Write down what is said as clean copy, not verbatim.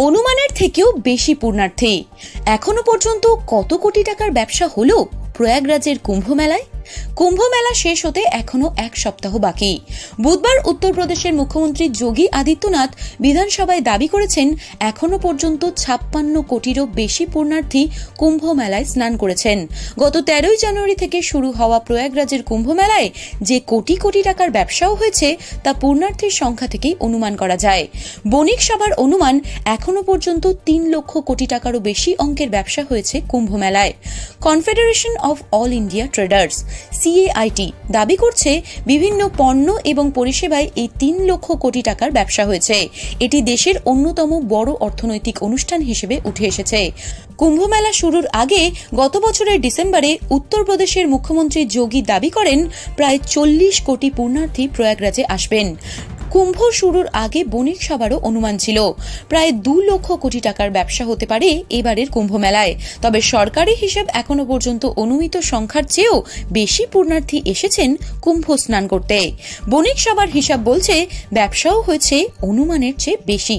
অনুমানের থেকেও বেশি পুণ্যার্থী। এখনো পর্যন্ত কত কোটি টাকার ব্যবসা হলো প্রয়াগরাজের কুম্ভ মেলায়? কুম্ভ মেলা শেষ হতে এখনো এক সপ্তাহ বাকি। বুধবার উত্তরপ্রদেশের মুখ্যমন্ত্রী যোগী আদিত্যনাথ বিধানসভায় দাবি করেছেন, এখনো পর্যন্ত 56 কোটিরও বেশি পুণ্যার্থী কুম্ভ মেলায় স্নান করেছেন। গত 13 জানুয়ারি থেকে শুরু হওয়া প্রয়াগরাজের কুম্ভ মেলায় যে কোটি কোটি টাকার ব্যবসাও হয়েছে তা পুণ্যার্থীর সংখ্যা থেকেই অনুমান করা যায়। বণিক সভার অনুমান, এখনো পর্যন্ত 3 লক্ষ কোটি টাকারও বেশি অঙ্কের ব্যবসা হয়েছে কুম্ভ মেলায়। Confederation of all India traders CAIT দাবি করছে, বিভিন্ন পণ্য এবং পরিষেবায় এই 3 লক্ষ কোটি টাকার ব্যবসা হয়েছে। এটি দেশের অন্যতম বড় অর্থনৈতিক অনুষ্ঠান হিসেবে উঠে এসেছে। কুম্ভ মেলা শুরুর আগে গত বছরের ডিসেম্বরে উত্তরপ্রদেশের মুখ্যমন্ত্রী যোগী দাবি করেন, প্রায় 40 কোটি পুণ্যার্থী প্রয়াগরাজে আসবেন। কুম্ভ শুরুর আগে বণিক সভারও অনুমান ছিল, প্রায় 2 লক্ষ কোটি টাকার ব্যবসা হতে পারে এবারের কুম্ভ মেলায়। তবে সরকারি হিসেব এখনো পর্যন্ত অনুমিত সংখ্যার চেয়েও বেশি পুণ্যার্থী এসেছেন কুম্ভ স্নান করতে। বণিক সভার হিসাব বলছে, ব্যবসাও হয়েছে অনুমানের চেয়ে বেশি।